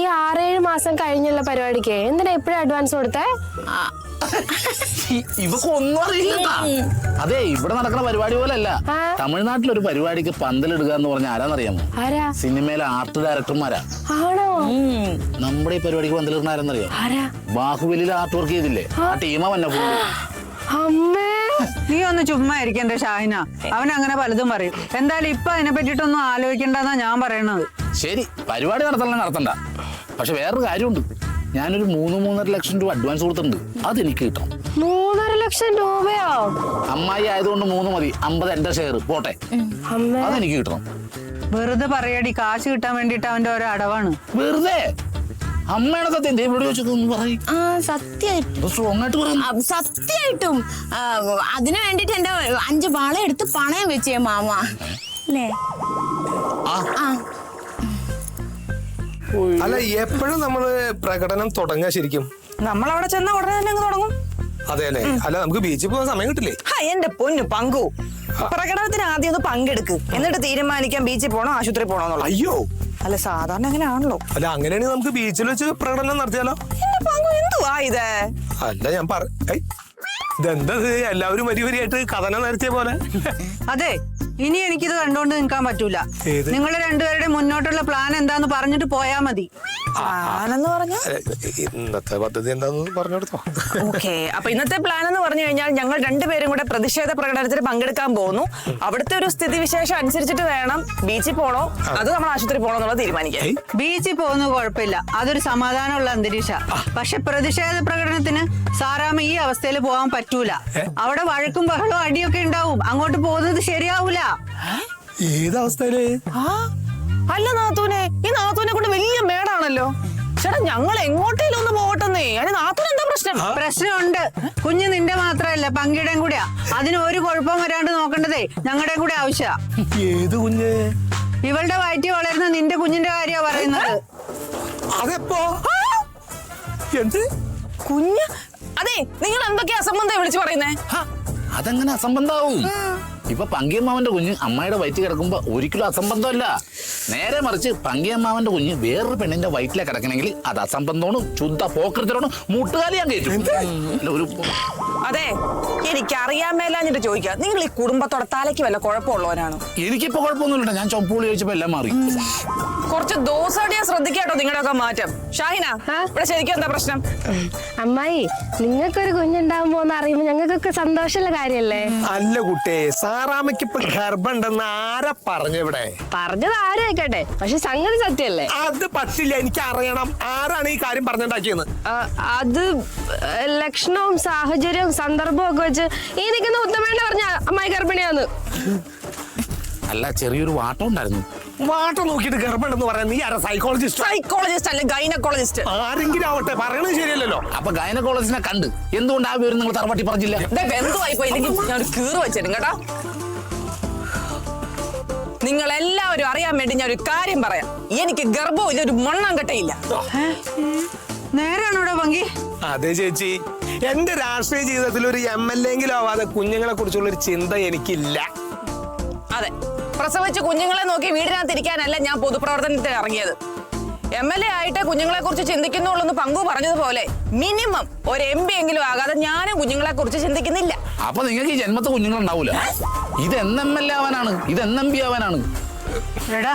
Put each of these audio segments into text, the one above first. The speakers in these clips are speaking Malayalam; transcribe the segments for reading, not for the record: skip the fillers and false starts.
ഈ 6-7 മാസം കഴിഞ്ഞുള്ള പരിപാടിക്ക് എന്തിനാ എപ്പോഴും അഡ്വാൻസ് കൊടുത്തേ? ഇവക്ക് ഒന്നും അറിയില്ല. അതെ, ഇവിടെ നടക്കുന്ന പരിപാടി പോലെ അല്ല. തമിഴ്നാട്ടിലൊരു പരിപാടിക്ക് പന്തലിടുക എന്ന് പറഞ്ഞാൽ ആരാന്നറിയാമോ? സിനിമയിലെ ആർട്ട് ഡയറക്ടർമാരാ. ആണോ? നമ്മുടെ ഈ പരിപാടിക്ക് പന്തലിടുന്ന ആരാന്നറിയാമോ? ബാഹുബലിയിൽ ആർട്ട് വർക്ക് ചെയ്തില്ലേ, ആ ടീമാ വന്നെ. നീ ഒന്ന് ചുമ്മാ ഇരിക്കണ്ടേ ഷാഹിന, അവൻ അങ്ങനെ പലതും പറയും. എന്തായാലും ഇപ്പൊ അതിനെ പറ്റിട്ടൊന്നും ആലോചിക്കണ്ടെന്നാ ഞാൻ പറയണത്. ശരി, പരിപാടി നടത്തണ്ട. പക്ഷെ വേറൊരു കാര്യമുണ്ട്. ഞാനൊരു 3-3.5 ലക്ഷം രൂപ അഡ്വാൻസ് കൊടുത്തിട്ടുണ്ട്. അതെനിക്ക് കിട്ടണം. 3.5 ലക്ഷം രൂപയോ? അമ്മായി ആയതുകൊണ്ട് 3 മതി. 50 എന്റെ ഷെയർ പോട്ടെ. അതെനിക്ക് കിട്ടണം. വെറുതെ പറയടി, കാശ് കിട്ടാൻ വേണ്ടിട്ട് അവന്റെ ഓരോ അടവാണ്. വെറുതെ അമ്മയുടെ സത്യം സത്യമായിട്ടും അതിനു വേണ്ടിട്ട് എന്റെ 5 വള എടുത്ത് പണയം വെച്ചേ മാമ അല്ലേ? അല്ല, എപ്പോഴും നമ്മള് പ്രകടനം തുടങ്ങാ ശരിക്കും? നമ്മളവിടെ ചെന്ന ഉടനെ തന്നെ അങ്ങ് തുടങ്ങും. അതെ അല്ലേ? അല്ല, നമുക്ക് ബീച്ചിൽ പോകാൻ സമയം കിട്ടില്ലേ? എന്റെ പൊന്നു പങ്കു, പ്രകടനത്തിന് ആദ്യം ഒന്ന് പങ്കെടുക്ക്, എന്നിട്ട് തീരുമാനിക്കാം ബീച്ചിൽ പോണോ ആശുപത്രി പോണോന്നുള്ള. അയ്യോ, അല്ല സാധാരണ അങ്ങനെയാണല്ലോ. അല്ല, അങ്ങനെയാണെങ്കിൽ നമുക്ക് ബീച്ചിൽ വെച്ച് പ്രകടനം നടത്തിയാലോ? എന്റെ പങ്കു എന്തുവാ ഇത്? അല്ല, ഞാൻ ഇതെന്താ എല്ലാവരും വരിയായിട്ട് കഥന നടത്തിയ പോലെ? അതെ, ഇനി എനിക്കിത് കണ്ടോണ്ട് നിൽക്കാൻ പറ്റൂല. നിങ്ങൾ രണ്ടുപേരുടെ മുന്നോട്ടുള്ള പ്ലാൻ എന്താന്ന് പറഞ്ഞിട്ട് പോയാ മതി. പ്ലാനെന്ന് പറഞ്ഞാൽ ഇന്നത്തെ പദ്ധതി എന്താന്ന് പറഞ്ഞെടുത്തോ? ഓക്കെ, അപ്പൊ ഇന്നത്തെ പ്ലാൻ എന്ന് പറഞ്ഞു കഴിഞ്ഞാൽ ഞങ്ങൾ രണ്ടുപേരും കൂടെ പ്രതിഷേധ പ്രകടനത്തിന് പങ്കെടുക്കാൻ പോകുന്നു. അവിടുത്തെ ഒരു സ്ഥിതിവിശേഷം അനുസരിച്ചിട്ട് വേണം ബീച്ചിൽ പോണോ അത് നമ്മൾ ആശുപത്രി പോണോ എന്നുള്ളത് തീരുമാനിക്കാം. ബീച്ചിൽ പോകുന്നത് കുഴപ്പമില്ല, അതൊരു സമാധാനമുള്ള അന്തരീക്ഷ. പക്ഷെ പ്രതിഷേധ പ്രകടനത്തിന് സാറാമ്മ ഈ അവസ്ഥയിൽ പോകാൻ പറ്റൂല. അവിടെ വഴക്കും ബഹളവും അടിയൊക്കെ ഉണ്ടാവും. അങ്ങോട്ട് പോകുന്നത് ശരിയാവൂല. ഏതവസ്ഥയില്? അല്ല നാത്തൂനെ, ഈ നാത്തൂനെ കൊണ്ട് വലിയ മേടാണല്ലോ. ചേട്ടാ, ഞങ്ങൾ എങ്ങോട്ടേലും ഒന്ന് പോകട്ടെന്നേ. അതിന് നാത്തൂന് എന്താ പ്രശ്നം? പ്രശ്നമുണ്ട്. കുഞ്ഞ് നിന്റെ മാത്രല്ല, പങ്കിടേം കൂടെയാ. അതിന് ഒരു കുഴപ്പം വരാണ്ട് നോക്കേണ്ടതേ ഞങ്ങളുടെ കൂടെ ആവശ്യമാ. ഏത് കുഞ്ഞ്? ഇവളുടെ വയറ്റി വളരുന്ന നിന്റെ കുഞ്ഞിന്റെ കാര്യ പറയുന്നത്. അതെപ്പോ? എന്ത് കുഞ്ഞ്? അതെ, നിങ്ങൾ എന്തൊക്കെയാ അസംബന്ധം വിളിച്ചു പറയുന്നേ? അതെങ്ങനെ അസംബന്ധാവും? ഇപ്പൊ പങ്കിയമ്മാവന്റെ കുഞ്ഞ് അമ്മായിയുടെ വയറ്റിൽ കിടക്കുമ്പോ ഒരിക്കലും അസംബന്ധമല്ല. നേരെ മറിച്ച് പങ്കിയമ്മാവന്റെ കുഞ്ഞ് വേറൊരു പെണ്ണിന്റെ വയറ്റിലെ കിടക്കണമെങ്കിൽ അത് അസംബന്ധമാണ്, ശുദ്ധ പോക്കൃത്തമാണ്. മുട്ടുകാലി ഞാൻ കയറ്റും. അതെ, എനിക്കറിയാൻ മേലാഞ്ഞിട്ട് ചോദിക്കുക, നിങ്ങൾ ഈ കുടുംബത്തോടെ തലയ്ക്ക് വല്ല കുഴപ്പമുള്ളവരാണോ? എനിക്കിപ്പോ കുഴപ്പമൊന്നുമില്ല. ഞാൻ ചൊമ്പൂളി ചോദിച്ചപ്പോ എല്ലാം മാറി. കുറച്ച് ദിവസമായിട്ട് ശ്രദ്ധിക്കാട്ടോ നിങ്ങളുടെയൊക്കെ മാറ്റം. ഷാഹിന, ഇവിടെ ശരിക്കും എന്താ പ്രശ്നം? അമ്മായി, നിങ്ങൾക്കൊരു കുഞ്ഞുണ്ടാകുമ്പോ എന്ന് അറിയുമ്പോ ഞങ്ങൾക്കൊക്കെ സന്തോഷമുള്ള കാര്യല്ലേ? അല്ല കുട്ടേ, സാറാമ്മയ്ക്ക് ഇപ്പൊ ഗർഭമുണ്ടെന്ന് ആരാ പറഞ്ഞിവിടെ? പറഞ്ഞത് ആരും ആയിക്കോട്ടെ, പക്ഷെ സംഗതി സത്യല്ലേ? അത് പറ്റില്ല, എനിക്ക് അറിയണം. ആരാണ് ഈ കാര്യം പറഞ്ഞുണ്ടാക്കിയെന്ന്? അത് ലക്ഷണവും സാഹചര്യവും സന്ദർഭവും ഒക്കെ വെച്ച് ഈ നിൽക്കുന്ന ഉത്തമേണ്ട പറഞ്ഞ അമ്മായി ഗർഭിണിയാന്ന്. അല്ല, ചെറിയൊരു വാട്ടം ഉണ്ടായിരുന്നു. വാട്ടം നോക്കിയിട്ട് ഗർഭമുണ്ടെന്ന് പറയാൻ നീ ആരാ? സൈക്കോളജിസ്റ്റ്? സൈക്കോളജിസ്റ്റ് അല്ല, ഗൈനക്കോളജിസ്റ്റ്. ആരെങ്കിലും ആവട്ടെ, പറയണത് ശരിയല്ലല്ലോ. അപ്പൊ ഗൈനക്കോളജിസ്റ്റിനെ കണ്ട് എന്തുകൊണ്ട് ആ വിവരം നിങ്ങൾ തറവാട്ടി പറഞ്ഞില്ല? ബന്ധുവായി പോയില്ലെങ്കിൽ ഞാൻ ഒരു കീറ് വെച്ചിരും കേട്ടോ. നിങ്ങൾ എല്ലാവരും അറിയാൻ വേണ്ടി ഞാൻ ഒരു കാര്യം പറയാം. എനിക്ക് ഗർഭവും ഇല്ല, ഒരു മണ്ണാങ്കട്ടയില്ല. നേരാണോടോ പങ്കി? അതെ ചേച്ചി, എന്റെ രാഷ്ട്രീയ ജീവിതത്തിൽ ഒരു MLA എങ്കിലും ആവാതെ കുഞ്ഞുങ്ങളെ കുറിച്ചുള്ള ഒരു ചിന്ത എനിക്കില്ല. അതെ, പ്രസവിച്ച് കുഞ്ഞുങ്ങളെ നോക്കി വീടിനകത്ത് ഇരിക്കാനല്ല ഞാൻ പൊതുപ്രവർത്തനത്തിൽ ഇറങ്ങിയത്. MLA ആയിട്ട് കുഞ്ഞുങ്ങളെ കുറിച്ച് ചിന്തിക്കുന്നുള്ളൂ പങ്കു പറഞ്ഞതുപോലെ മിനിമം ഒരു MP എങ്കിലും ആകാതെ ഞാനും കുഞ്ഞുങ്ങളെ കുറിച്ച് ചിന്തിക്കുന്നില്ല. അപ്പൊ നിങ്ങൾക്ക് ഈ ജന്മത്തെ കുഞ്ഞുങ്ങളുണ്ടാവൂല. ഇത് MLA ആവാനാണ്, ഇത് MP ആവാനാണ്. എടാ,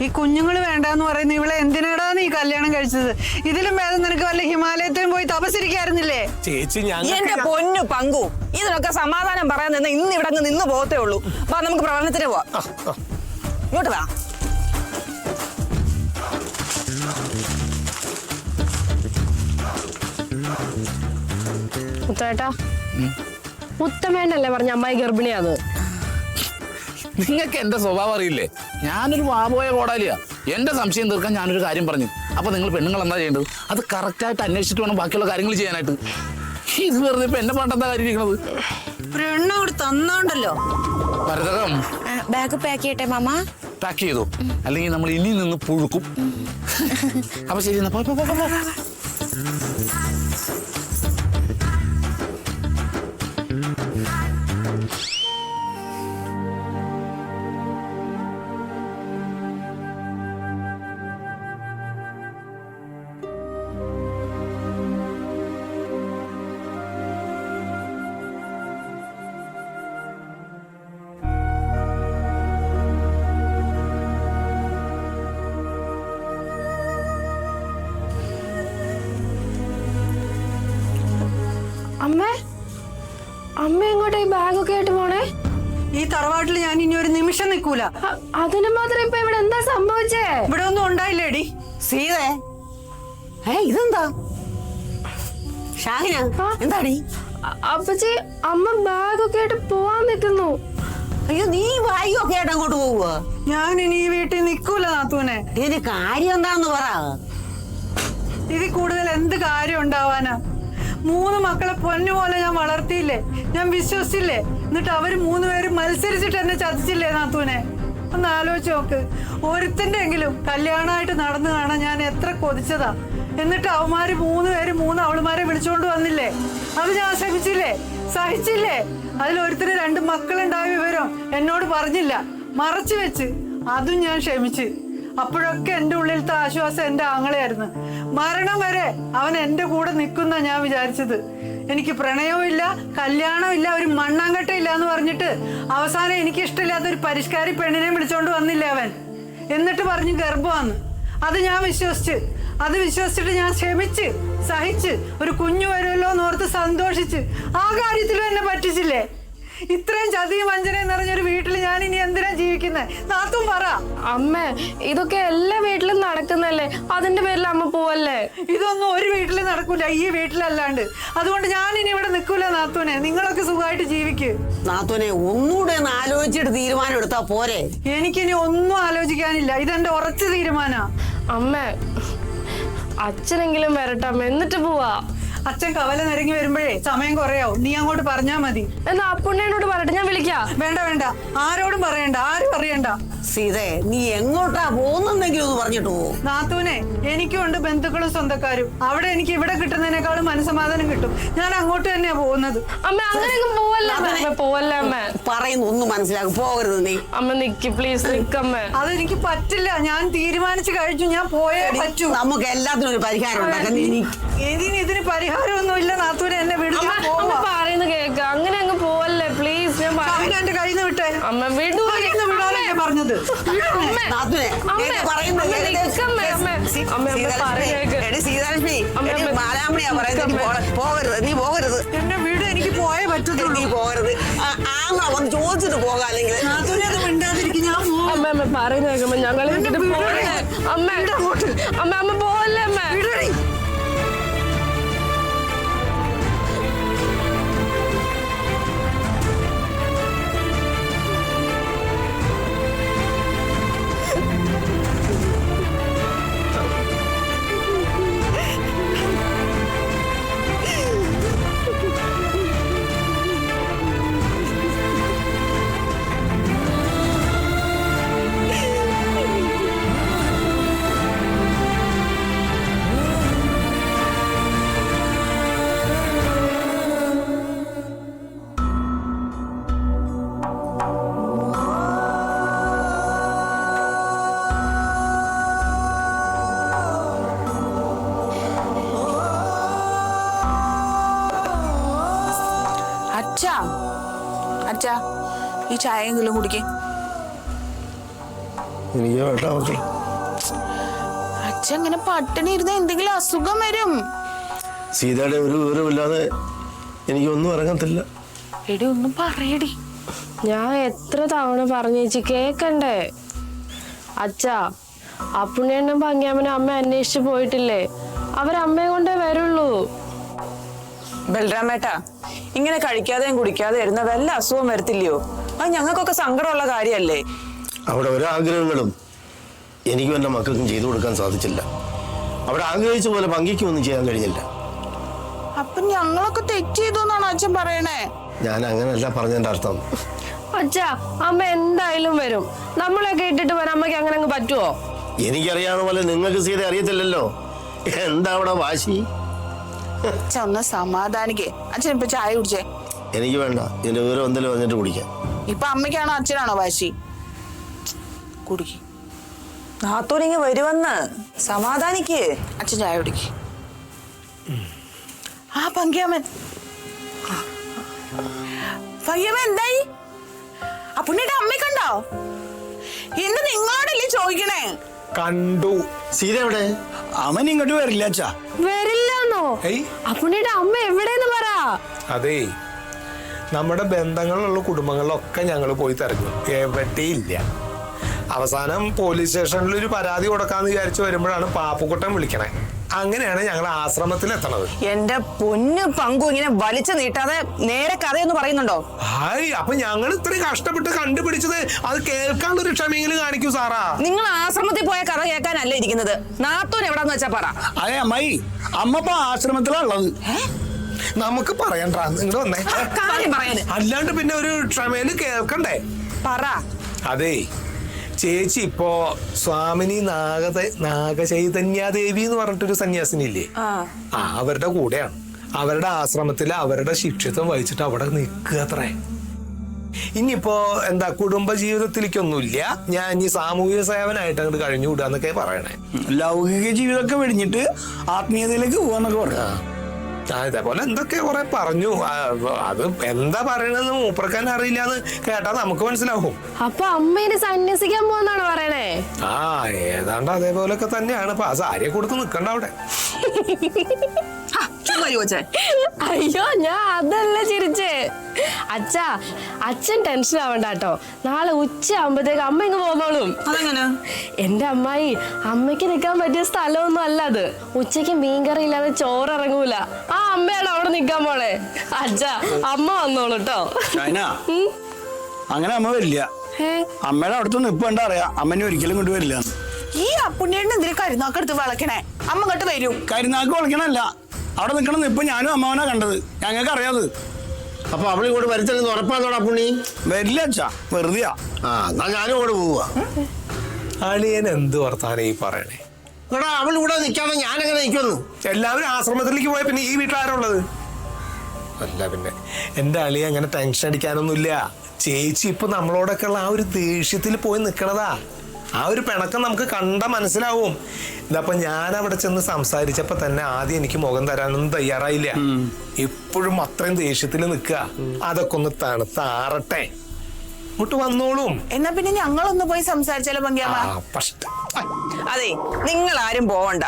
ഈ കുഞ്ഞുങ്ങള് വേണ്ടെന്ന് പറയുന്ന ഇവളെ എന്തിനാടാ നീ കല്യാണം കഴിച്ചത്? ഇതിലും ഭേദം നിനക്ക് വല്ല ഹിമാലയത്തിലും പോയി തപസ്സിരിക്കായിരുന്നില്ലേ? ചേച്ചി, എന്റെ പൊന്നു പങ്കു, ഇതിനൊക്കെ സമാധാനം പറയാൻ നിന്ന് ഇന്ന് ഇവിടെ അങ്ങ് നിന്ന് പോകത്തേ ഉള്ളൂ. അപ്പൊ നമുക്ക് പ്രകടനത്തിന് പോവാം. ഇങ്ങോട്ട് വാ. മുത്തേട്ടാ, മുത്തമേണ്ടല്ലേ പറഞ്ഞ അമ്മായി ഗർഭിണിയാന്ന്? നിങ്ങൾക്ക് എന്റെ സ്വഭാവം അറിയില്ലേ? ഞാനൊരു വാപോയ കോടാലിയാ. എന്റെ സംശയം തീർക്കാൻ ഞാനൊരു കാര്യം പറഞ്ഞു. അപ്പൊ നിങ്ങൾ പെണ്ണുങ്ങൾ എന്താ ചെയ്യേണ്ടത്? അത് കറക്റ്റായിട്ട് അന്വേഷിച്ചിട്ട് വേണം ബാക്കിയുള്ള കാര്യങ്ങൾ ചെയ്യാനായിട്ട്. ഇത് വെറുതെ ഇപ്പൊ എന്നെ പണ്ടെന്താ കാര്യം ഇരിക്കണത്? ഒരു എണ്ണ കൂടി തന്നോണ്ടല്ലോ. ഭരതകം, ബാഗ് പാക്ക് ചെയ്യട്ടെ മാമ? പാക്ക് ചെയ്തു, അല്ലെങ്കിൽ നമ്മൾ ഇനി നിന്ന് പുഴുക്കും. അപ്പൊ ശരി എന്നാ, പോ. അമ്മേ അമ്മ എങ്ങോട്ടാ ഈ ബാഗൊക്കെ ആയിട്ട് പോണേ? ഈ തറവാട്ടിൽ ഞാൻ ഇനി ഒരു നിമിഷം നിൽക്കൂല. അതിന് മാത്രം ഇപ്പൊ ഇവിടെ എന്താ സംഭവിച്ചേ? ഇവിടെ ഒന്നും ഉണ്ടായില്ലേടി. സീതേ, ഇതെന്താ ഷാഹിന? എന്താടി? അപ്പച്ചി അമ്മ ബാഗൊക്കെ ആയിട്ട് പോവാൻ നിൽക്കുന്നു. അയ്യോ, നീ ബാഗൊക്കെ ആയിട്ട് അങ്ങോട്ട് പോവുക? ഞാൻ ഇനി ഈ വീട്ടിൽ നിൽക്കൂല നാത്തൂനെ. ഇതിന് കാര്യം എന്താണെന്ന് പറ. ഇതിൽ കൂടുതൽ എന്ത് കാര്യം ഉണ്ടാവാനാ? 3 മക്കളെ പൊന്നുപോലെ ഞാൻ വളർത്തിയില്ലേ, ഞാൻ വിശ്വസിച്ചില്ലേ, എന്നിട്ട് അവര് 3 പേരും മത്സരിച്ചിട്ട് എന്നെ ചതിച്ചില്ലേ നാത്തൂനെ? ഒന്ന് ആലോചിച്ച് നോക്ക്. ഒരുത്തിന്റെ എങ്കിലും കല്യാണമായിട്ട് നടന്നു കാണാൻ ഞാൻ എത്ര കൊതിച്ചതാ. എന്നിട്ട് അവന്മാര് 3 പേരും 3 അവളുമാരെ വിളിച്ചുകൊണ്ട് വന്നില്ലേ? അത് ഞാൻ ശ്രമിച്ചില്ലേ, സഹിച്ചില്ലേ? അതിലൊരുത്തിന് 2 മക്കളുണ്ടായ വിവരം എന്നോട് പറഞ്ഞില്ല, മറച്ചു വെച്ച്. അതും ഞാൻ ക്ഷമിച്ച്. അപ്പോഴൊക്കെ എന്റെ ഉള്ളിലത്തെ ആശ്വാസം എന്റെ ആങ്ങളെയായിരുന്നു. മരണം വരെ അവൻ എന്റെ കൂടെ നിൽക്കുന്ന ഞാൻ വിചാരിച്ചത്. എനിക്ക് പ്രണയവും ഇല്ല, കല്യാണവും ഇല്ല, ഒരു മണ്ണാങ്കട്ടയില്ല എന്ന് പറഞ്ഞിട്ട് അവസാനം എനിക്ക് ഇഷ്ടമില്ലാത്ത ഒരു പരിഷ്കാരി പെണ്ണിനെ വിളിച്ചോണ്ട് വന്നില്ല അവൻ. എന്നിട്ട് പറഞ്ഞു ഗർഭമാന്ന്. അത് ഞാൻ വിശ്വസിച്ച്. അത് വിശ്വസിച്ചിട്ട് ഞാൻ ക്ഷമിച്ച് സഹിച്ച് ഒരു കുഞ്ഞു വരുമല്ലോ എന്നോർത്ത് സന്തോഷിച്ച്. ആ കാര്യത്തിലും എന്നെ പറ്റിച്ചില്ലേ? ഇത്രയും ചതിയും വഞ്ചനയും നിറഞ്ഞൊരു വീട്ടിൽ ഞാൻ ഇനി എന്തിനാ ജീവിക്കുന്നത്? നാത്തും പറ. അമ്മ ഇതൊക്കെ എല്ലാ വീട്ടിലും നടക്കുന്നല്ലേ, അതിന്റെ പേരിൽ അമ്മ പോവല്ലേ? ഇതൊന്നും ഒരു വീട്ടിൽ നടക്കൂല, ഈ വീട്ടിലല്ലാണ്ട്. അതുകൊണ്ട് ഞാൻ ഇനി ഇവിടെ നിൽക്കൂല നാത്തൂനെ. നിങ്ങളൊക്കെ സുഖമായിട്ട് ജീവിക്ക്. നാത്തൂനെ, ഒന്നുകൂടെ ഒന്ന് ആലോചിച്ചിട്ട് തീരുമാനം എടുത്താ പോരെ? എനിക്കിനി ഒന്നും ആലോചിക്കാനില്ല. ഇതെന്റെ ഉറച്ച തീരുമാനാ. അമ്മ അച്ഛനെങ്കിലും വരട്ടെ അമ്മ, എന്നിട്ട് പോവാ. അച്ഛൻ കവല നിരങ്ങി വരുമ്പോഴേ സമയം കുറയാവും. നീ അങ്ങോട്ട് പറഞ്ഞാ മതി. എന്നാ അപ്പുണ്ണേനോട് പറയട്ടെ, ഞാൻ വിളിക്കാം. വേണ്ട വേണ്ട, ആരോടും പറയണ്ട, ആരും അറിയണ്ട. സീതേ, നീ എങ്ങോട്ടാ പോകുന്നെങ്കിലും ഒന്ന് പറഞ്ഞിട്ട് പോ. നാത്തൂനെ, എനിക്കുണ്ട് ബന്ധുക്കളും സ്വന്തക്കാരും. അവിടെ എനിക്ക് ഇവിടെ കിട്ടുന്നതിനേക്കാളും മനസ്സമാധാനം കിട്ടും. ഞാൻ അങ്ങോട്ട് തന്നെയാ പോകുന്നത്. അമ്മ അങ്ങനെയൊന്നും പോവല്ലേ അമ്മ, പോവല്ലേ അമ്മ. പറയുന്ന ഒന്നും മനസ്സിലാക്കും, പോകരുത് നീ. അമ്മ നിക്ക് പ്ലീസ്, നിക്കമ്മ. അതെനിക്ക് പറ്റില്ല. ഞാൻ തീരുമാനിച്ചു കഴിഞ്ഞു. ഞാൻ പോയേ പറ്റൂ. നമുക്ക് എല്ലാത്തിനും ഒരു പരിഹാരം ഉണ്ടാക്കാം. ഇതിന് പരിഹാരമൊന്നും ഇല്ല നാത്തൂനെ. എന്നെ വിടും. അമ്മ പറയുന്ന കേക്ക, അങ്ങനെ അങ്ങ് പോവല്ലേ പ്ലീസ്. ഞാൻ എന്റെ കയ്യിൽ നിന്ന് വിട്ടേ. അമ്മ വിടൂ. വിടാനല്ലേ പറഞ്ഞത്? പോകരുത്, നീ പോകരുത്. എന്നെ വീട് എനിക്ക് പോയേ പറ്റത്തുള്ളൂ. നീ പോകരുത്. ആങ്ങള വന്ന് ചോദിച്ചിട്ട് പോകാം. അല്ലെങ്കിൽ മിണ്ടാതിരിക്കും. ഞാൻ അമ്മ അമ്മ പറയുന്ന കേൾക്കുമ്പോ ഞങ്ങൾ അമ്മ അമ്മ അമ്മ പോവല്ലേ അമ്മ. അച്ഛാ, ഈ ചായയെങ്കിലും കുടിക്കേ. എനിക്ക് വേണ്ട മക്കളെ. അച്ഛൻ ഇങ്ങനെ പട്ടിണി ഇരുന്ന എന്തെങ്കിലും അസുഖം വരും. സീതയുടെ ഒരു വിവരമില്ലാതെ എനിക്കൊന്നും ഇറങ്ങത്തില്ല. എടി ഒന്നും പറയടി. ഞാൻ എത്ര തവണ പറഞ്ഞു ചേച്ചി, കേക്കണ്ടേ? അച്ഛാ, അപ്പുണ്ണിയണ്ണൻ പങ്കിയാമ്മനും അമ്മ അന്വേഷിച്ചു പോയിട്ടില്ലേ? അവരമ്മയെ കൊണ്ടേ വരുള്ളൂ. ബൽറാമേട്ടാ, ഇങ്ങനെ കഴിക്കാതെയും കുടിക്കാതെ ഇരുന്ന വല്ല അസുഖം വരത്തില്ലയോ? അത് ഞങ്ങൾക്കൊക്കെ സങ്കടമുള്ള കാര്യല്ലേ? അവിടെ ഒരാഗ്രഹങ്ങളും എനിക്കും എൻ്റെ മക്കൾക്കും ചെയ്തു കൊടുക്കാൻ സാധിച്ചില്ല. അവിടെ ആഗ്രഹിച്ച പോലെ പങ്കിക്കൊന്നും ചെയ്യാൻ കഴിഞ്ഞില്ല. അപ്പൊ ഞങ്ങളൊക്കെ തെറ്റ് ചെയ്തു എന്നാണ് അച്ഛൻ പറയണേ? ഞാൻ അങ്ങനെയല്ല പറഞ്ഞതിൻ്റെ അർത്ഥം. അച്ഛാ, അമ്മ എന്തായാലും വരും. നമ്മളൊക്കെ ഇട്ടിട്ട് വരാൻ അമ്മയ്ക്ക് അങ്ങനെ അങ്ങ് പറ്റുമോ? എനിക്കറിയാവുന്ന പോലെ നിങ്ങൾക്ക് സീത അറിയത്തില്ലല്ലോ. എന്താ അവിടെ വാശി? അച്ഛൻ ഒന്ന് സമാധാനിക്കേ. അച്ഛൻ ഇപ്പൊ ചായ കുടിച്ചേ. എനിക്ക് വേണ്ട. ഇതിന്റെ വിവരം എന്തെങ്കിലും വന്നിട്ട് കുടിക്കാം. ഇപ്പൊ അമ്മയ്ക്കാണോ അച്ഛനാണോ വാശി? കുടിക്ക്. നാത്തോലിങ്ങ് വരുവന്ന് സമാധാനിക്ക്. അച്ഛൻ ചായ കുടിക്ക്. ആ പങ്കിയാമൻ എന്തായി? ആ പുണ്ണിയുടെ അമ്മയെ കണ്ടോ? എന്ത് നിങ്ങളോടല്ലേ ചോദിക്കണേ? കണ്ടു. സീത എവിടെ? അവൻ ഇങ്ങോട്ട് വരില്ല അച്ഛാ. വരില്ലെന്നോ? അപ്പുണ്ണിയുടെ അമ്മ എവിടെന്ന് പറ. അതേ, നമ്മുടെ ബന്ധങ്ങളിലുള്ള കുടുംബങ്ങളിലൊക്കെ ഞങ്ങൾ പോയി തെരഞ്ഞു, എവിടെയില്ല. അവസാനം പോലീസ് സ്റ്റേഷനിൽ ഒരു പരാതി കൊടുക്കാന്ന് വിചാരിച്ചു വരുമ്പോഴാണ് പാപ്പുക്കുട്ടൻ വിളിക്കണേ. അങ്ങനെയാണ് ഞങ്ങൾ ആശ്രമത്തിൽ എത്തണത്. എന്റെ പൊന്ന് പങ്കു, ഇങ്ങനെ വലിച്ചു നീട്ടാതെ നേരെ കഥയൊന്ന് പറയുന്നുണ്ടോ? ഹായ്, അപ്പൊ ഞങ്ങൾ ഇത്രയും കഷ്ടപ്പെട്ട് കണ്ടുപിടിച്ചത് അത് കേൾക്കാനുള്ളൊരു ക്ഷമയെങ്കിലും കാണിക്കൂ സാറാ. നിങ്ങൾ ആശ്രമത്തിൽ പോയ കഥ കേൾക്കാനല്ല ഇരിക്കുന്നത്. നാത്തൂൻ എവിടാന്ന് വെച്ചാ പറ. അതെ അമ്മായി, അമ്മ ഇപ്പൊ ആശ്രമത്തിലുള്ളത്. നമുക്ക് പറയണ്ട, നിങ്ങൾ വന്നേ. കാര്യം പറയാന് അല്ലാണ്ട് പിന്നെ ഒരു ക്ഷമയില് കേൾക്കണ്ടേ? പറ. അതെ, ചേച്ചി ഇപ്പോ സ്വാമിനി നാഗചൈതന്യാദേവി എന്ന് പറഞ്ഞിട്ടൊരു സന്യാസിനില്ലേ, അവരുടെ കൂടെയാണ്. അവരുടെ ആശ്രമത്തില് അവരുടെ ശിക്ഷിത്വം വഹിച്ചിട്ട് അവിടെ നിൽക്കുക അത്രേ. ഇനിയിപ്പോ എന്താ, കുടുംബ ജീവിതത്തിലേക്കൊന്നുമില്ല, ഞാൻ ഇനി സാമൂഹിക സേവനമായിട്ട് അങ്ങോട്ട് കഴിഞ്ഞു വിടുക പറയണേ. ലൗകിക ജീവിതമൊക്കെ വെടിഞ്ഞിട്ട് ആത്മീയതയിലേക്ക് പോവാന്നൊക്കെ പറയാ. ഇതേപോലെ എന്തൊക്കെ കുറെ പറഞ്ഞു. അത് എന്താ പറയണെന്ന് മൂപ്പർക്കാൻ അറിയില്ലാന്ന് കേട്ടാ നമുക്ക് മനസ്സിലാവും. അപ്പൊ അമ്മേനെ സന്യസിക്കാൻ പോന്നാണ് പറയണേ? ഏതാണ്ട് അതേപോലൊക്കെ തന്നെയാണ്. ഇപ്പൊ ആ സാരിയെ കൊടുത്ത് നിക്കണ്ട അവിടെ. അയ്യോ, ഞാൻ അതല്ല ചിരിച്ചേ. അച്ഛാ, അച്ഛൻ ടെൻഷൻ ആവണ്ട കേട്ടോ. നാളെ ഉച്ച ആകുമ്പോഴത്തേക്ക് അമ്മ ഇങ്ങ് പോന്നോളും. എന്റെ അമ്മായി, അമ്മയ്ക്ക് നിക്കാൻ പറ്റിയ സ്ഥലമൊന്നും അല്ല അത്. ഉച്ചയ്ക്ക് മീൻകറി ഇല്ലാതെ ചോറ് ഇറങ്ങൂല. ആ അമ്മയാണ് അവിടെ നിക്കാൻ പോളെ. അച്ഛാ, അമ്മ വന്നോളൂ കേട്ടോ. അങ്ങനെ അമ്മ വരില്ല. അമ്മയുടെ അവിടുത്തെ നിപ്പ് കണ്ടാ അറിയാം അമ്മനെ ഒരിക്കലും കൊണ്ടുവരില്ല. ഈ അപ്പുണ്ണിയുടെ എന്തിനാ കരുനാക്കെടുത്ത് വിളക്കണേ? അമ്മ ഇങ്ങോട്ട് വരും. കരുനാക്ക് വിളിക്കണല്ല, അവിടെ നിൽക്കണം നിപ്പ് ഞാനും അമ്മാവനാ കണ്ടത്, ഞങ്ങൾക്ക് അറിയാത്. അപ്പൊ അവളി കൂടെ വരുത്തണെന്ന് ഉറപ്പാന്നോടാ പുണ്ണി? വരില്ല അച്ഛാ, വെറുതെയാ. എന്നാ ഞാനും കൂടെ പോവാ. അളിയൻ എന്ത് വർത്താനം ഈ പറയണേ? എടാ, അവൾ ഇവിടെ നിൽക്കാതെ ഞാനെങ്ങനെ നിൽക്കുന്നു? എല്ലാവരും ആശ്രമത്തിലേക്ക് പോയ പിന്നെ ഈ വീട്ടിലാരുള്ളത്? അല്ല പിന്നെ എന്റെ അളിയ അങ്ങനെ ടെൻഷൻ അടിക്കാനൊന്നുമില്ല. ചേച്ചി ഇപ്പൊ നമ്മളോടൊക്കെ ഉള്ള ആ ഒരു ദേഷ്യത്തിൽ പോയി നിക്കണതാ. ആ ഒരു പിണക്കം നമുക്ക് കണ്ട മനസ്സിലാവും. ഇതപ്പൊ ഞാൻ അവിടെ ചെന്ന് സംസാരിച്ചപ്പോ തന്നെ ആദ്യം എനിക്ക് മുഖം തരാനൊന്നും തയ്യാറായില്ല. ഇപ്പോഴും അത്രയും ദേഷ്യത്തിൽ നിൽക്കുക. അതൊക്കെ ഒന്ന് തണുത്താറട്ടെ, ഇങ്ങോട്ട് വന്നോളും. എന്നാ പിന്നെ ഞങ്ങളൊന്ന് പോയി സംസാരിച്ചാലോ പങ്കിയാമ്മ? അതെ, നിങ്ങൾ ആരും പോവണ്ട,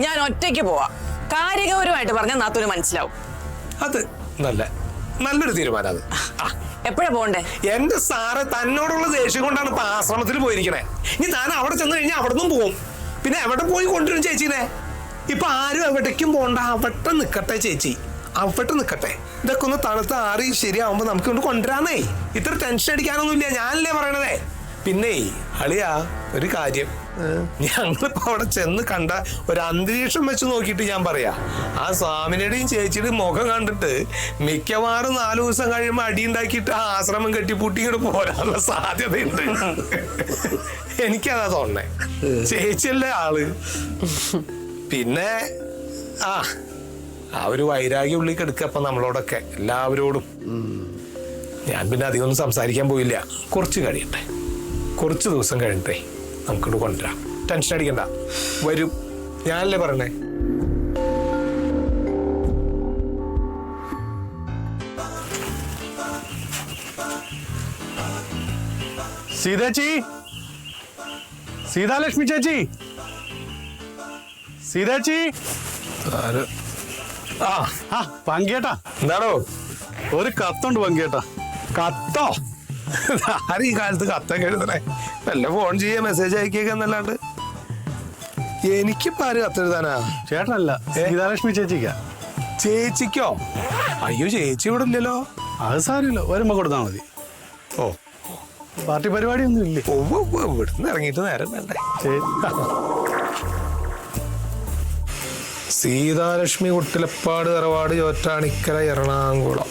ഞാൻ ഒറ്റയ്ക്ക് പോവാ. കാര്യഗൗരവമായിട്ട് പറഞ്ഞാൽ നാത്തൂന് മനസ്സിലാവും. അത് നല്ലൊരു തീരുമാനം. അത് എപ്പോഴാ പോണ്ടേ? എന്റെ സാറ് തന്നോടുള്ള ദേഷ്യം കൊണ്ടാണ് ഇപ്പൊ ആശ്രമത്തിൽ പോയിരിക്കണേ. ഇനി താൻ അവിടെ ചെന്ന് കഴിഞ്ഞാൽ അവിടെ നിന്നും പോവും. പിന്നെ എവിടെ പോയി കൊണ്ടുവരും ചേച്ചീനെ? ഇപ്പൊ ആരും എവിടേക്കും പോണ്ട, അവിടെ നിക്കട്ടെ ചേച്ചി, അവിടെ നിക്കട്ടെ. ഇതൊക്കെ ഒന്ന് തണുത്ത് ആറി ശരിയാവുമ്പോ നമുക്ക് കൊണ്ട് കൊണ്ടുവരാന്നേ. ഇത്ര ടെൻഷൻ അടിക്കാനൊന്നുമില്ല, ഞാനല്ലേ പറയണതേ. പിന്നെ അളിയാ, ഒരു കാര്യം, ഞങ്ങളിപ്പോ അവിടെ ചെന്ന് കണ്ട ഒരു അന്തരീക്ഷം വെച്ച് നോക്കിയിട്ട് ഞാൻ പറയാ, ആ സ്വാമിനിയുടെയും ചേച്ചിയുടെയും മുഖം കണ്ടിട്ട് മിക്കവാറും 4 ദിവസം കഴിയുമ്പോ അടിയുണ്ടാക്കിയിട്ട് ആ ആശ്രമം കെട്ടിപ്പൂട്ടി ഇങ്ങോട്ട് പോരാനുള്ള സാധ്യതയുണ്ട്. എനിക്കതാ തോന്നണേ. ചേച്ചിയല്ലേ ആള്. പിന്നെ ആ ഒരു വൈരാഗ്യം ഉള്ളിൽ കിടക്കപ്പോ നമ്മളോടൊക്കെ എല്ലാവരോടും. ഞാൻ പിന്നെ അധികം ഒന്നും സംസാരിക്കാൻ പോയില്ല. കുറച്ച് കഴിയട്ടെ, കുറച്ച് ദിവസം കഴിഞ്ഞിട്ടേ നമുക്കിവിടെ കൊണ്ടുവരാം. ടെൻഷൻ അടിക്കണ്ട, വരും. ഞാനല്ലേ പറഞ്ഞേ. സീതേച്ചി, സീതാലക്ഷ്മി ചേച്ചി, സീതേച്ചി. പങ്കേട്ടാ. എന്താണോ? ഒരു കത്തുണ്ട് പങ്കേട്ടാ. കത്തോ? ആരും ഈ കാലത്ത് കത്തൊക്കെ എഴുതണേ? വല്ല ഫോൺ ചെയ്യാ, മെസ്സേജ് അയക്കുക എന്നല്ലാണ്ട് എനിക്കിപ്പോ ആര് കത്തെഴുതാനാ? ചേട്ടനല്ല, സീതാലക്ഷ്മി ചേച്ചിക്കാ. ചേച്ചിക്കോ? അയ്യോ, ചേച്ചി ഇവിടെ ഇല്ലല്ലോ. അത് സാരമില്ല, വരുമ്പോ കൊടുത്താൽ മതി. ഓ, പാർട്ടി പരിപാടിയൊന്നും ഇല്ലേ? ഇവിടുന്ന് ഇറങ്ങിയിട്ട് നേരം വേണ്ടേ? ശരി. സീതാലക്ഷ്മി കുട്ടിലപ്പാട് തറവാട് ചോറ്റാണിക്കര എറണാകുളം.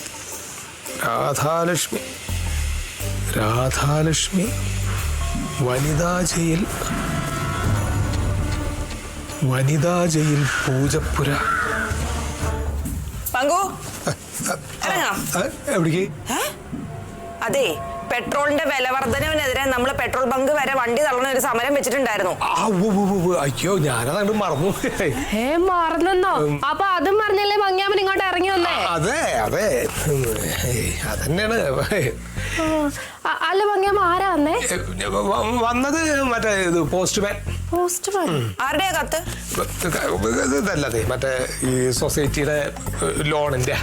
രാധാലക്ഷ്മി വനിതാ ജയിൽ പൂജപ്പുര. പങ്കു, എവിടേക്ക്? അതെ, പെട്രോളിന്റെ വില വർധനവിനെതിരെ നമ്മൾ പെട്രോൾ ബങ്ക് വരെ വണ്ടി തള്ളുന്ന ഒരു സമരം വെച്ചിട്ടുണ്ടായിരുന്നു. അയ്യോ, ഞാനത് മറന്നു. മറന്നോ? അപ്പൊ അതും പറഞ്ഞല്ലേ ഭംഗിയാമൻ ഇങ്ങോട്ട് ഇറങ്ങി വന്നേ? അതെ, അതന്നെയാണ്. അല്ല ഭംഗിയാമ, ആരാ വന്നേ? വന്നത് മറ്റേ പോസ്റ്റ്മാൻ. പോസ്റ്റ്മാൻ ആരുടെയാ കത്ത്? ഇതല്ലേ മറ്റേ ഈ സൊസൈറ്റിയുടെ ലോണിന്റെ.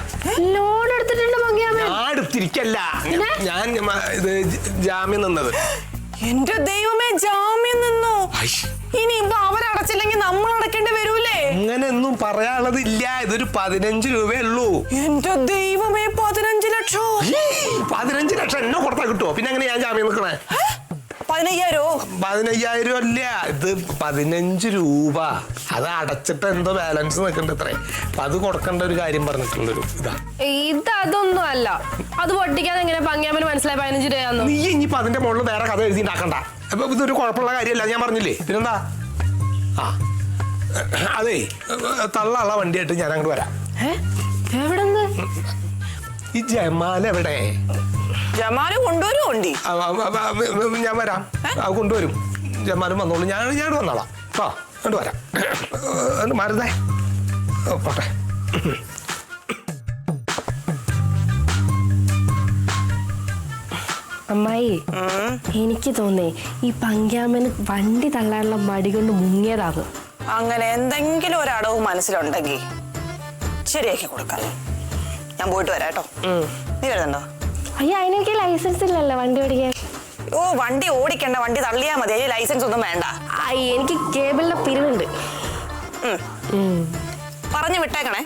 ലോൺ എടുത്തിട്ടുണ്ട് പങ്കിയാമൻ. ഞാൻ എടുത്തിരിക്കല്ല, ഞാൻ ഇത് ജാമ്യം നിന്നത്. എന്റെ ദൈവമേ, ജാമ്യം നിന്നു. ഇനി ഇപ്പൊ അവരടച്ചില്ലെങ്കിൽ നമ്മൾ അടക്കേണ്ടി വരൂലേ? അങ്ങനെയൊന്നും പറയാനുള്ളതില്ല. ഇതൊരു 15 രൂപയേ ഉള്ളൂ. എന്റെ ദൈവമേ, 15 ലക്ഷം! 15 ലക്ഷം എന്നെ കൊടുത്താൽ കിട്ടുമോ? പിന്നെ എങ്ങനെ ഞാൻ ജാമ്യം നിൽക്കണേ? 15,000? 15,000 അല്ല, ഇത് 15 രൂപ. അത് അടച്ചിട്ട് എന്തോ ബാലൻസ് നിൽക്കണ്ട അത്രേ. അപ്പൊ അത് കൊടുക്കേണ്ട ഒരു കാര്യം പറഞ്ഞിട്ടുള്ളൊരു ഇതാ. അതൊന്നും അല്ല. അത് പൊട്ടിക്കാതെ എങ്ങനെ പങ്കിയാമന് മനസ്സിലായി 15 രൂപയാന്ന്? നീ ഇനിയിപ്പോ അതിന്റെ മുകളിൽ വേറെ കഥ എഴുതി ഉണ്ടാക്കണ്ട. അപ്പൊ ഇതൊരു കുഴപ്പമുള്ള കാര്യമല്ല, ഞാൻ പറഞ്ഞില്ലേ. പിന്നെന്താ? ആ അതേ, തള്ളാനുള്ള വണ്ടിയായിട്ട് ഞാൻ അങ്ങോട്ട് വരാം. എവിടെന്ന്? ഈ ജമാൽ എവിടെ? ജമാല് കൊണ്ടുവരും വണ്ടി. ഞാൻ വരാം, അത് കൊണ്ടുവരും. ജമാലും വന്നോളൂ, ഞാൻ വന്നോളാം. ആ അങ്ങോട്ട് വരാം. മരുന്നേ പോട്ടെ. അമ്മായി, എനിക്ക് തോന്നേ ഈ പങ്കിയാമന് വണ്ടി തള്ളാനുള്ള മടി കൊണ്ട് മുങ്ങിയതാകും. അങ്ങനെ എന്തെങ്കിലും ഒരു അടവ് മനസ്സിലുണ്ടെങ്കിൽ ശരിയാക്കി കൊടുക്കാം. ഞാൻ പോയിട്ട് വരാം കേട്ടോ. നീ വരുന്നുണ്ടോ? അയ്യോ, അതിനൊക്കെ ലൈസൻസ് ഇല്ലല്ലോ വണ്ടി ഓടിക്കാൻ. ഓ, വണ്ടി ഓടിക്കണ്ട, വണ്ടി തള്ളിയാ മതി. അതിന് ലൈസൻസ് ഒന്നും വേണ്ട. എനിക്ക് കേബിളിന്റെ പിരിവുണ്ട്. പറഞ്ഞു വിട്ടേക്കണേ.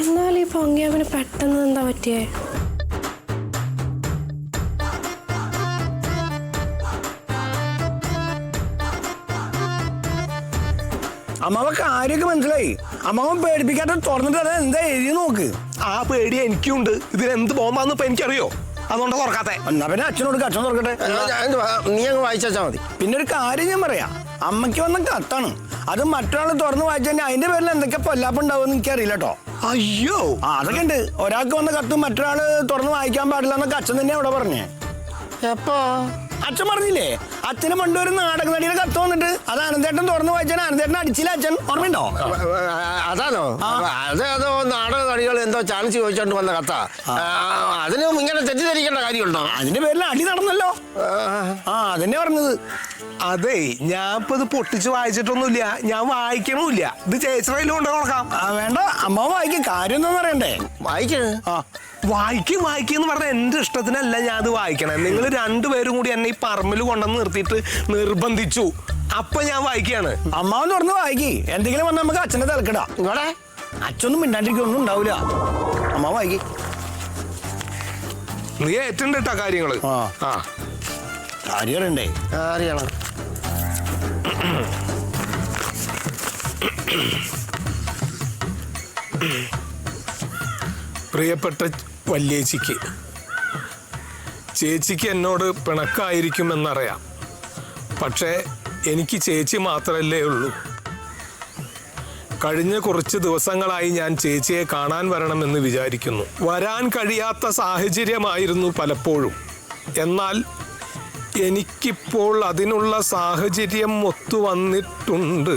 എന്നാലും ഈ പങ്കിയാമന് പെട്ടെന്ന് എന്താ പറ്റിയേ? അമ്മാവ കാര്യമൊക്കെ മനസ്സിലായി. അമ്മാവൻ പേടിപ്പിക്കാത്ത തുറന്നിട്ട് അതെ എന്താ എഴുതി നോക്ക്. ആ പേടി എനിക്കുണ്ട്. ഇതിനെന്ത് ബോംബാന്ന് ഇപ്പൊ എനിക്കറിയോ, അതുകൊണ്ട് തുറക്കാത്തെ. എന്നാ പിന്നെ അച്ഛനോട് അച്ഛൻ തുറക്കട്ടെ. നീ അങ്ങ് വായിച്ചാ മതി. പിന്നെ ഒരു കാര്യം ഞാൻ പറയാം, അമ്മയ്ക്ക് വന്ന കത്താണ്. അത് മറ്റൊരാൾ തുറന്ന് വായിച്ചാൽ അതിന്റെ പേരിൽ എന്തൊക്കെ പൊല്ലാപ്പുണ്ടാവും എനിക്കറിയില്ല കേട്ടോ. അയ്യോ, അതൊക്കെ ഉണ്ട്. ഒരാൾക്ക് വന്ന കത്ത് മറ്റൊരാള് തുറന്ന് വായിക്കാൻ പാടില്ല എന്നൊക്കെ അച്ഛൻ തന്നെ അവിടെ പറഞ്ഞേ. എപ്പോ? അച്ഛൻ പറഞ്ഞില്ലേ, അച്ഛന് പണ്ട് ഒരു നാടക നടിയുടെ കത്ത് വന്നിട്ട് അത് അനന്തേട്ടൻ തുറന്ന് വായിച്ചാൽ അനന്തേട്ടൻ അടിച്ചില്ല. അച്ഛൻ ഓർമ്മയുണ്ടോ? അതാണോ? അതോ നാടക നടികൾ എന്തോ ചാൻസ് ചോദിച്ചോണ്ട് വന്ന കഥ. അതിനും ഇങ്ങനെ തെറ്റിദ്ധരിക്കേണ്ട കാര്യമുണ്ടോ? അതിന്റെ പേരിൽ അടി നടന്നല്ലോ. അതന്നെ പറഞ്ഞത്. അതെ, ഞാൻ ഇപ്പൊ ഇത് പൊട്ടിച്ച് വായിച്ചിട്ടൊന്നുമില്ല, ഞാൻ വായിക്കണമില്ല. ഇത് ചേച്ചിയിലും കൊണ്ടു കൊടുക്കാം. വേണ്ട, അമ്മ വായിക്കും. കാര്യം എന്താന്ന് അറിയണ്ടേ? വായിക്കണേ. വായിക്കെന്ന് പറഞ്ഞാൽ എന്റെ ഇഷ്ടത്തിനല്ല ഞാൻ അത് വായിക്കണേ. നിങ്ങൾ രണ്ടുപേരും കൂടി എന്നെ ഈ പറമ്പിൽ കൊണ്ടുവന്ന് നിർത്തിയിട്ട് നിർബന്ധിച്ചു. അപ്പൊ ഞാൻ വായിക്കാണ്. അമ്മാവൻ തുറന്ന് വായിക്കി. എന്തെങ്കിലും വന്ന് നമുക്ക് അച്ഛനെ തിരക്കിടാം. ഇവിടെ അച്ഛനൊന്നും മിണ്ടാണ്ടിരിക്കൊന്നും ഉണ്ടാവില്ല. അമ്മ വായിക്കി. നീ ഏറ്റുണ്ട് കേട്ടാ കാര്യങ്ങള്. കാര്യം അറിയണ്ടേ? അറിയണം. പ്രിയപ്പെട്ട വല്യേച്ചിക്ക്, ചേച്ചിക്ക് എന്നോട് പിണക്കായിരിക്കുമെന്നറിയാം. പക്ഷേ എനിക്ക് ചേച്ചി മാത്രമല്ലേ ഉള്ളൂ. കഴിഞ്ഞ കുറച്ച് ദിവസങ്ങളായി ഞാൻ ചേച്ചിയെ കാണാൻ വരണമെന്ന് വിചാരിക്കുന്നു. വരാൻ കഴിയാത്ത സാഹചര്യമായിരുന്നു പലപ്പോഴും. എന്നാൽ എനിക്കിപ്പോൾ അതിനുള്ള സാഹചര്യം ഒത്തുവന്നിട്ടുണ്ട്.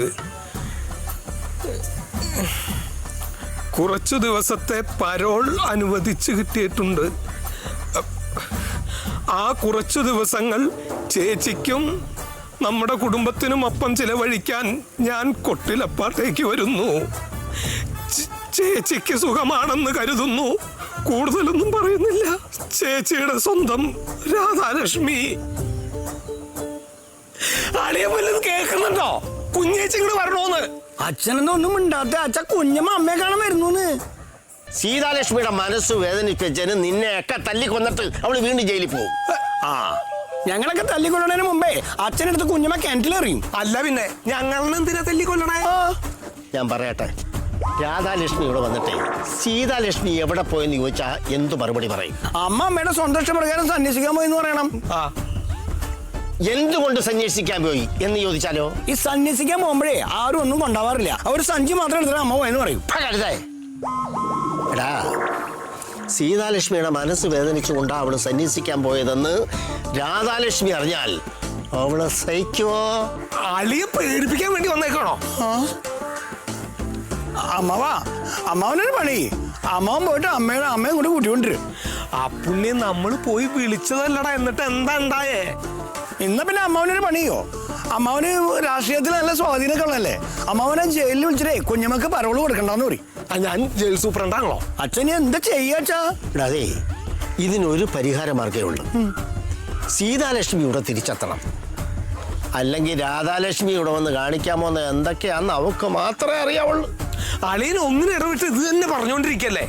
കുറച്ചു ദിവസത്തെ പരോൾ അനുവദിച്ച് കിട്ടിയിട്ടുണ്ട്. ആ കുറച്ചു ദിവസങ്ങൾ ചേച്ചിക്കും നമ്മുടെ കുടുംബത്തിനുമൊപ്പം ചിലവഴിക്കാൻ ഞാൻ കൊട്ടിലപ്പാട്ടേക്ക് വരുന്നു. ചേച്ചിക്ക് സുഖമാണെന്ന് കരുതുന്നു. കൂടുതലൊന്നും പറയുന്നില്ല. ചേച്ചിയുടെ സ്വന്തം രാധാലക്ഷ്മി. ആളിയെ വല്ലതും കേൾക്കുന്നുണ്ടോ? കുഞ്ഞേച്ചി ഇങ്ങോട്ട് വരണോന്ന്. അച്ഛനൊന്നും ഒന്നും മിണ്ടാത്ത അച്ഛൻ കുഞ്ഞമ്മ അമ്മയെ കാണാൻ വരുന്നു. സീതാലക്ഷ്മിയുടെ മനസ്സ് വേദനിപ്പിച്ചതിന് നിന്നെയൊക്കെ തല്ലിക്കൊന്നിട്ട് അവള് വീണ്ടും ജയിലിൽ പോകും. ഞങ്ങളൊക്കെ തല്ലിക്കൊള്ളണതിന് മുമ്പേ അച്ഛനടുത്ത് കുഞ്ഞമ്മ കിണറ്റിലെറിയും. അല്ല പിന്നെ ഞങ്ങളെ എന്തിനാ തല്ലിക്കൊല്ലണേ? ഞാൻ പറയട്ടെ, രാധാലക്ഷ്മി ഇവിടെ വന്നിട്ടേ സീതാലക്ഷ്മി എവിടെ പോയെന്ന് ചോദിച്ചാ എന്തു മറുപടി പറയും? അമ്മ അമ്മയുടെ സ്വന്തം ഇഷ്ടപ്രകാരം സന്യസിക്കാൻ പോയി എന്ന് പറയണം. എന്തുകൊണ്ട് സന്യസിക്കാൻ പോയി എന്ന് ചോദിച്ചാലോ? ഈ സന്യസിക്കാൻ പോകുമ്പോഴേ ആരും ഒന്നും കൊണ്ടാവാറില്ല. അവർ സഞ്ചി മാത്രം എടുത്തിട്ട് അമ്മ പോയെന്ന് പറയും. എടാ, സീതാലക്ഷ്മിയുടെ മനസ്സ് വേദനിച്ചുകൊണ്ടാ അവള് സന്യസിക്കാൻ പോയതെന്ന് രാധാലക്ഷ്മി അറിഞ്ഞാൽ അവളെ സഹിക്കുമോ? അളിയെ പേടിപ്പിക്കാൻ വേണ്ടി വന്നേക്കാണോ? അമ്മാവനൊരു പണി. അമ്മാവൻ പോയിട്ട് അമ്മയും കൂടി കൂട്ടിക്കൊണ്ടിരും. ആ പുണ്യം നമ്മൾ പോയി വിളിച്ചതല്ലടാ. എന്നിട്ട് എന്താ ഉണ്ടായേ? ഇന്ന പിന്നെ അമ്മാവനൊരു പണിയോ? അമ്മാവന് രാഷ്ട്രീയത്തിൽ നല്ല സ്വാധീനമൊക്കെ ഉള്ളല്ലേ? അമ്മാവനെ ജയിലിൽ വിളിച്ചിട്ടേ കുഞ്ഞമ്മക്ക് പരോള് കൊടുക്കണ്ടെന്ന് പറയും. ഞാൻ ജയിൽ സൂപ്രണ്ടാണല്ലോ. അച്ഛനെ എന്താ ചെയ്യാച്ചാ? അതെ, ഇതിനൊരു പരിഹാര മാർഗ്ഗമേ ഉള്ളൂ. സീതാലക്ഷ്മി ഇവിടെ തിരിച്ചെത്തണം. അല്ലെങ്കിൽ രാധാലക്ഷ്മി ഇവിടെ വന്ന് കാണിക്കാമോന്ന് എന്തൊക്കെയാന്ന് അവക്ക് മാത്രമേ അറിയാവുള്ളൂ. അളിയൻ ഒന്നിനും ഇടവിട്ട് ഇത് തന്നെ പറഞ്ഞോണ്ടിരിക്കല്ലേ.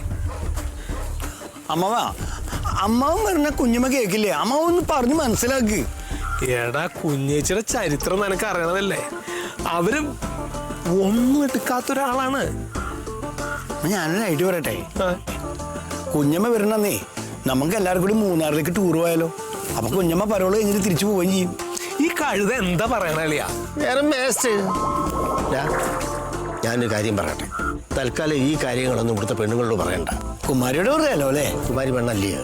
അമ്മാവൻ പറഞ്ഞ കുഞ്ഞമ്മ കേക്കില്ലേ? അമ്മാവൻ ഒന്ന് പറഞ്ഞു മനസ്സിലാക്ക്. എടാ, കുഞ്ഞേച്ചിയുടെ ചരിത്രം നിനക്ക് അറിയണതല്ലേ? അവര് ഒന്നും എടുക്കാത്ത ഒരാളാണ്. ഞാനൊരു ഐഡിയ പറയട്ടെ. കുഞ്ഞമ്മ വരണന്നേ നമുക്ക് എല്ലാവർക്കും കൂടി മൂന്നാറിലേക്ക് ടൂർ പോയാലോ? അപ്പൊ കുഞ്ഞമ്മ പരോള് കഴിഞ്ഞിട്ട് തിരിച്ചു പോവുകയും ചെയ്യും. ഈ കഴുത എന്താ പറയണല്ലിയാ? വേറെ മേസ്റ്റ്. ഞാനൊരു കാര്യം പറയട്ടെ. തൽക്കാലം ഈ കാര്യങ്ങളൊന്നും ഇവിടുത്തെ പെണ്ണുങ്ങളോട് പറയണ്ട. കുമാരിയോട് പറയാലോ അല്ലേ? കുമാരി പെണ്ണല്ലയോ?